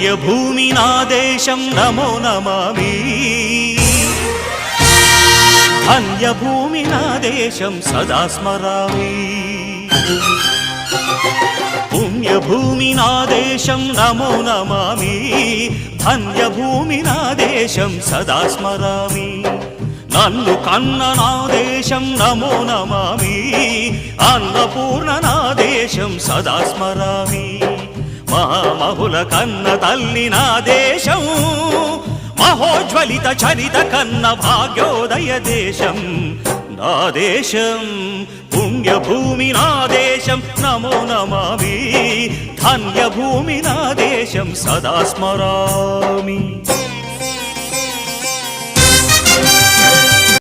పుణ్యభూమి నా దేశం నమో నమామి ధన్యభూమి నా దేశం సదా స్మరామి పుణ్యభూమి నా దేశం నమో నమామి ధన్యభూమి నా దేశం సదా స్మరామి నన్ను కన్న నా దేశం నమో నమామి అన్నపూర్ణ నా దేశం సదా స్మరామి మహామహుల కన్న తల్లి నా దేశం మహోజ్వలిత చరిత కన్న భాగ్యోదయ దేశం నా దేశం పుణ్యభూమి నా దేశం నమో నమామి ధన్యభూమి నా దేశం సదా స్మరామి